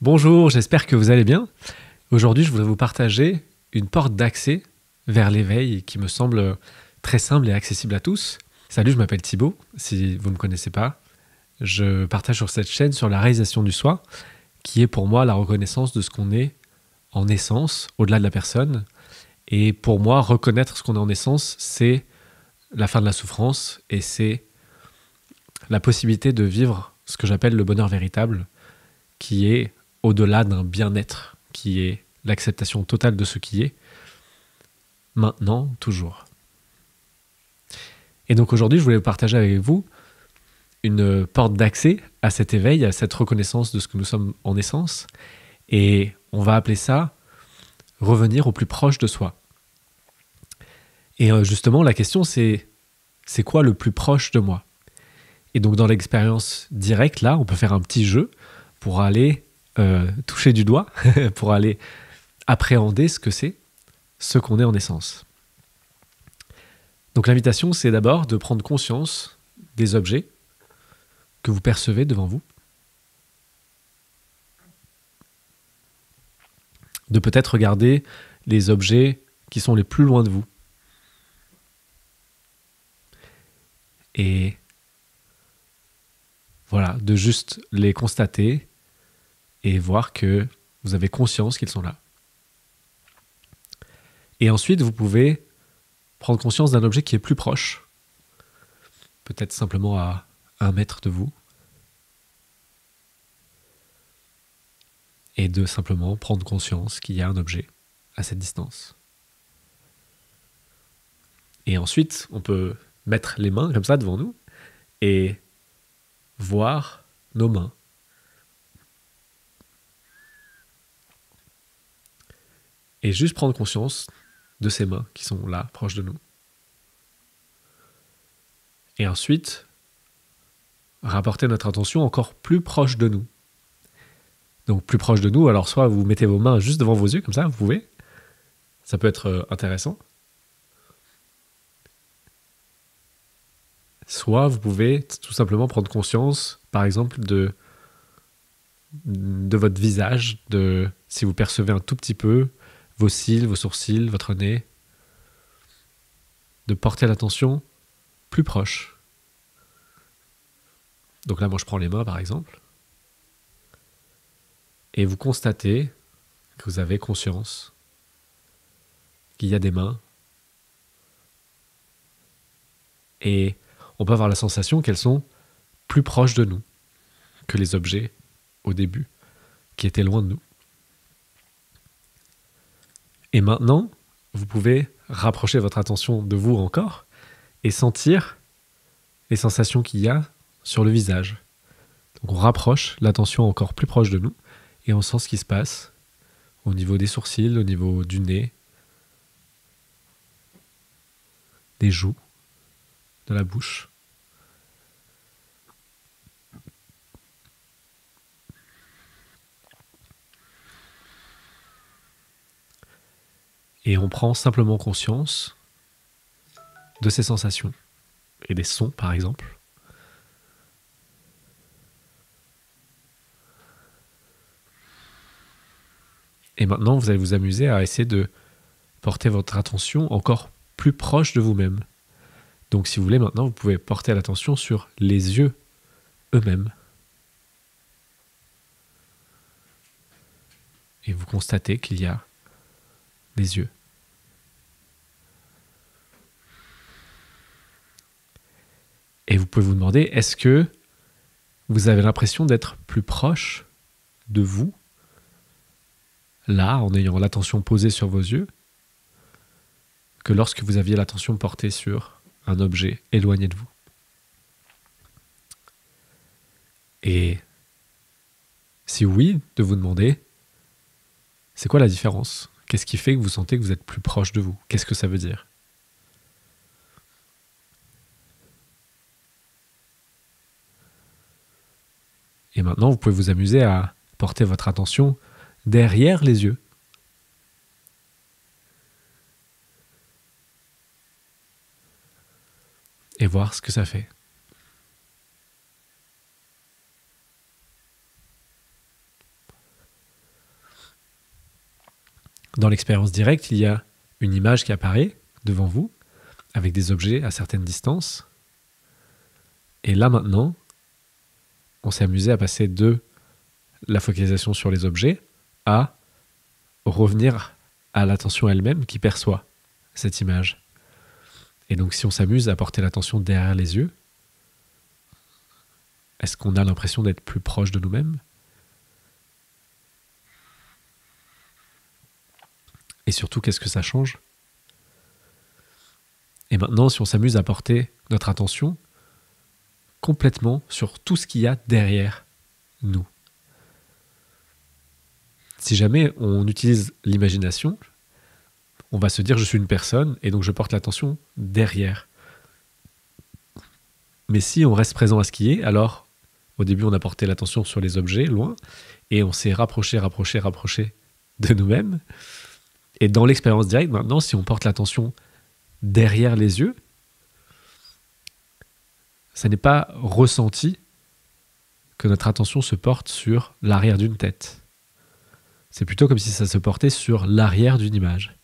Bonjour, j'espère que vous allez bien. Aujourd'hui, je voudrais vous partager une porte d'accès vers l'éveil qui me semble très simple et accessible à tous. Salut, je m'appelle Thibaut, si vous ne me connaissez pas. Je partage sur cette chaîne sur la réalisation du soi, qui est pour moi la reconnaissance de ce qu'on est en essence, au-delà de la personne. Et pour moi, reconnaître ce qu'on est en essence, c'est la fin de la souffrance et c'est la possibilité de vivre ce que j'appelle le bonheur véritable, qui est au-delà d'un bien-être, qui est l'acceptation totale de ce qui est, maintenant, toujours. Et donc aujourd'hui, je voulais partager avec vous une porte d'accès à cet éveil, à cette reconnaissance de ce que nous sommes en essence, et on va appeler ça revenir au plus proche de soi. Et justement, la question c'est quoi le plus proche de moi? Et donc dans l'expérience directe, là, on peut faire un petit jeu pour aller toucher du doigt, pour aller appréhender ce que c'est, ce qu'on est en essence. Donc l'invitation, c'est d'abord de prendre conscience des objets que vous percevez devant vous, de peut-être regarder les objets qui sont les plus loin de vous. Et voilà, de juste les constater et voir que vous avez conscience qu'ils sont là. Et ensuite, vous pouvez prendre conscience d'un objet qui est plus proche, peut-être simplement à 1 mètre de vous, et de simplement prendre conscience qu'il y a un objet à cette distance. Et ensuite, on peut mettre les mains comme ça devant nous et voir nos mains. Et juste prendre conscience de ces mains qui sont là, proches de nous. Et ensuite, rapporter notre attention encore plus proche de nous. Donc plus proche de nous, alors soit vous mettez vos mains juste devant vos yeux, comme ça, vous pouvez. Ça peut être intéressant. Soit vous pouvez tout simplement prendre conscience, par exemple, de votre visage, si vous percevez un tout petit peu vos cils, vos sourcils, votre nez, de porter l'attention plus proche. Donc là, moi, je prends les mains, par exemple, et vous constatez que vous avez conscience qu'il y a des mains, et on peut avoir la sensation qu'elles sont plus proches de nous que les objets au début, qui étaient loin de nous. Et maintenant, vous pouvez rapprocher votre attention de vous encore et sentir les sensations qu'il y a sur le visage. Donc on rapproche l'attention encore plus proche de nous et on sent ce qui se passe au niveau des sourcils, au niveau du nez, des joues, de la bouche. Et on prend simplement conscience de ces sensations et des sons, par exemple. Et maintenant, vous allez vous amuser à essayer de porter votre attention encore plus proche de vous-même. Donc si vous voulez, maintenant, vous pouvez porter l'attention sur les yeux eux-mêmes. Et vous constatez qu'il y a des yeux. Et vous pouvez vous demander, est-ce que vous avez l'impression d'être plus proche de vous, là, en ayant l'attention posée sur vos yeux, que lorsque vous aviez l'attention portée sur un objet éloigné de vous? Et si oui, de vous demander, c'est quoi la différence? Qu'est-ce qui fait que vous sentez que vous êtes plus proche de vous? Qu'est-ce que ça veut dire? Et maintenant, vous pouvez vous amuser à porter votre attention derrière les yeux. Et voir ce que ça fait. Dans l'expérience directe, il y a une image qui apparaît devant vous, avec des objets à certaines distances. Et là maintenant, on s'est amusé à passer de la focalisation sur les objets à revenir à l'attention elle-même qui perçoit cette image. Et donc si on s'amuse à porter l'attention derrière les yeux, est-ce qu'on a l'impression d'être plus proche de nous-mêmes? Et surtout, qu'est-ce que ça change? Et maintenant, si on s'amuse à porter notre attention complètement sur tout ce qu'il y a derrière nous. Si jamais on utilise l'imagination, on va se dire je suis une personne et donc je porte l'attention derrière. Mais si on reste présent à ce qui est, alors au début on a porté l'attention sur les objets loin et on s'est rapproché de nous-mêmes. Et dans l'expérience directe, maintenant, si on porte l'attention derrière les yeux, ça n'est pas ressenti que notre attention se porte sur l'arrière d'une tête. C'est plutôt comme si ça se portait sur l'arrière d'une image.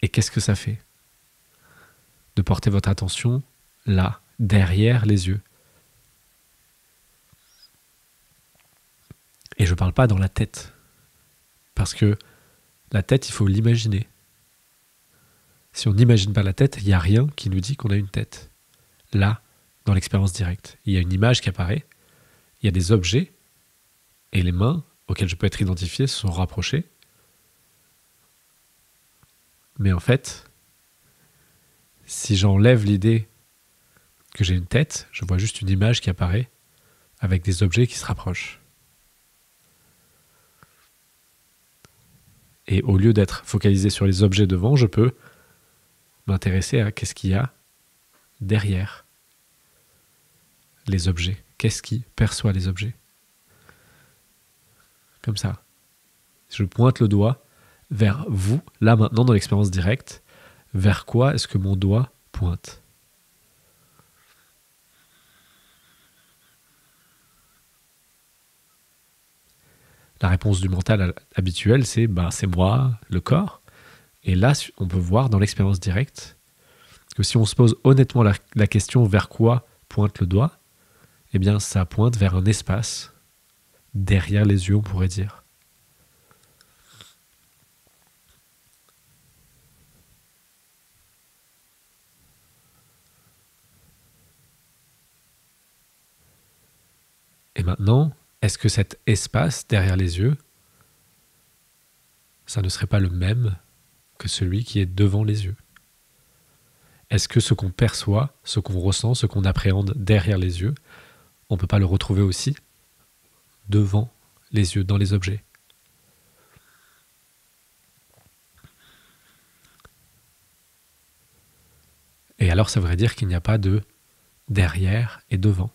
Et qu'est-ce que ça fait de porter votre attention là, derrière les yeux? Et je ne parle pas dans la tête, parce que la tête, il faut l'imaginer. Si on n'imagine pas la tête, il n'y a rien qui nous dit qu'on a une tête. Là, dans l'expérience directe, il y a une image qui apparaît, il y a des objets, et les mains auxquelles je peux être identifié se sont rapprochées. Mais en fait, si j'enlève l'idée que j'ai une tête, je vois juste une image qui apparaît avec des objets qui se rapprochent. Et au lieu d'être focalisé sur les objets devant, je peux m'intéresser à qu'est-ce qu'il y a derrière les objets. Qu'est-ce qui perçoit les objets? Comme ça. Je pointe le doigt vers vous, là maintenant dans l'expérience directe. Vers quoi est-ce que mon doigt pointe? La réponse du mental habituelle, c'est c'est moi, le corps. Et là, on peut voir dans l'expérience directe que si on se pose honnêtement la question vers quoi pointe le doigt, eh bien ça pointe vers un espace derrière les yeux, on pourrait dire. Et maintenant, est-ce que cet espace derrière les yeux, ça ne serait pas le même que celui qui est devant les yeux? Est-ce que ce qu'on perçoit, ce qu'on ressent, ce qu'on appréhende derrière les yeux, on ne peut pas le retrouver aussi devant les yeux, dans les objets? Et alors ça voudrait dire qu'il n'y a pas de derrière et devant.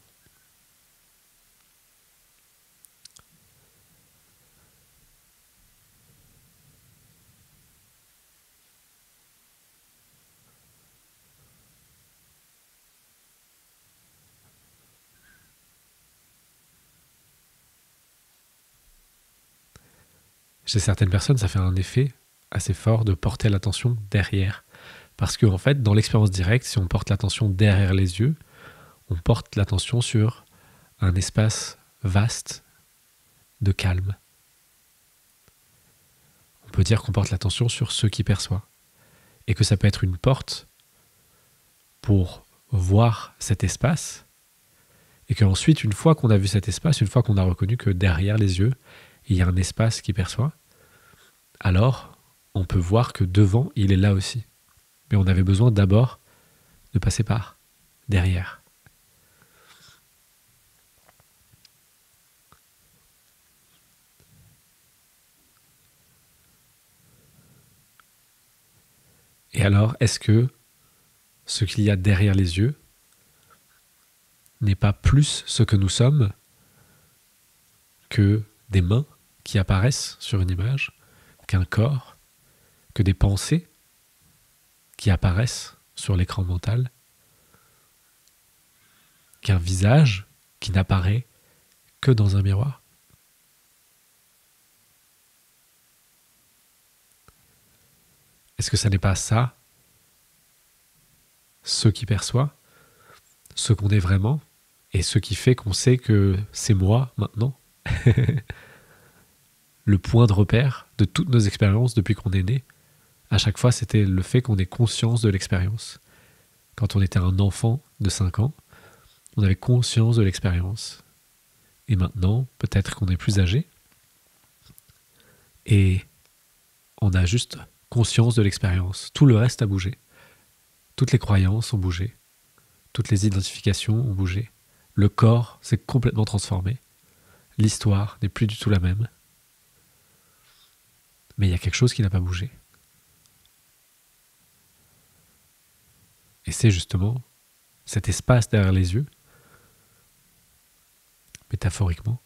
Chez certaines personnes, ça fait un effet assez fort de porter l'attention derrière. Parce qu'en fait, dans l'expérience directe, si on porte l'attention derrière les yeux, on porte l'attention sur un espace vaste de calme. On peut dire qu'on porte l'attention sur ce qui perçoit. Et que ça peut être une porte pour voir cet espace. Et qu'ensuite, une fois qu'on a vu cet espace, une fois qu'on a reconnu que derrière les yeux, il y a un espace qui perçoit, alors on peut voir que devant, il est là aussi. Mais on avait besoin d'abord de passer par derrière. Et alors, est-ce que ce qu'il y a derrière les yeux n'est pas plus ce que nous sommes que des mains qui apparaissent sur une image, qu'un corps, que des pensées qui apparaissent sur l'écran mental, qu'un visage qui n'apparaît que dans un miroir? Est-ce que ça n'est pas ça, ce qui perçoit, ce qu'on est vraiment, et ce qui fait qu'on sait que c'est moi maintenant? Le point de repère de toutes nos expériences depuis qu'on est né, à chaque fois, c'était le fait qu'on ait conscience de l'expérience. Quand on était un enfant de 5 ans, on avait conscience de l'expérience. Et maintenant, peut-être qu'on est plus âgé, et on a juste conscience de l'expérience. Tout le reste a bougé. Toutes les croyances ont bougé. Toutes les identifications ont bougé. Le corps s'est complètement transformé. L'histoire n'est plus du tout la même. Mais il y a quelque chose qui n'a pas bougé. Et c'est justement cet espace derrière les yeux, métaphoriquement,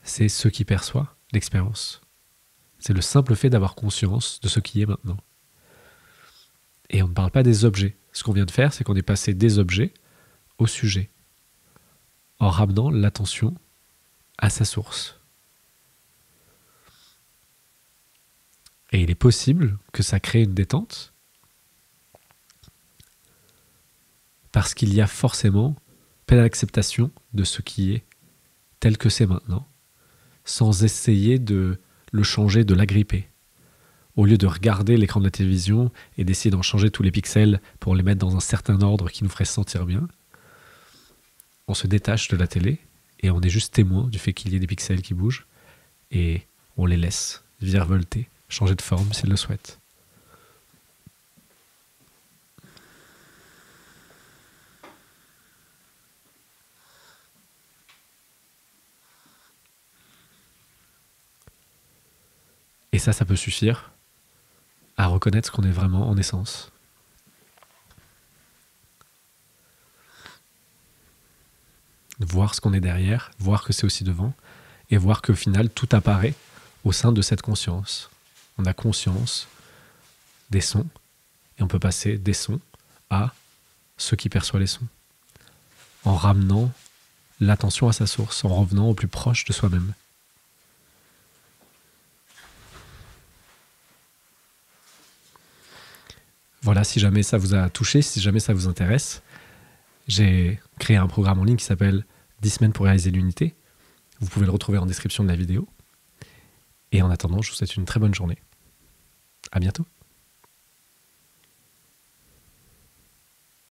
c'est ce qui perçoit l'expérience. C'est le simple fait d'avoir conscience de ce qui est maintenant. Et on ne parle pas des objets. Ce qu'on vient de faire, c'est qu'on est passé des objets au sujet, en ramenant l'attention à sa source. Et il est possible que ça crée une détente, parce qu'il y a forcément pleine acceptation de ce qui est tel que c'est maintenant, sans essayer de le changer, de l'agripper. Au lieu de regarder l'écran de la télévision et d'essayer d'en changer tous les pixels pour les mettre dans un certain ordre qui nous ferait se sentir bien, on se détache de la télé et on est juste témoin du fait qu'il y ait des pixels qui bougent et on les laisse virevolter, changer de forme s'ils le souhaitent. Et ça peut suffire à reconnaître ce qu'on est vraiment en essence. Voir ce qu'on est derrière, voir que c'est aussi devant, et voir qu'au final, tout apparaît au sein de cette conscience. On a conscience des sons, et on peut passer des sons à ce qui perçoit les sons, en ramenant l'attention à sa source, en revenant au plus proche de soi-même. Voilà, si jamais ça vous a touché, si jamais ça vous intéresse, j'ai créé un programme en ligne qui s'appelle 10 semaines pour réaliser l'unité. Vous pouvez le retrouver en description de la vidéo. Et en attendant, je vous souhaite une très bonne journée. À bientôt.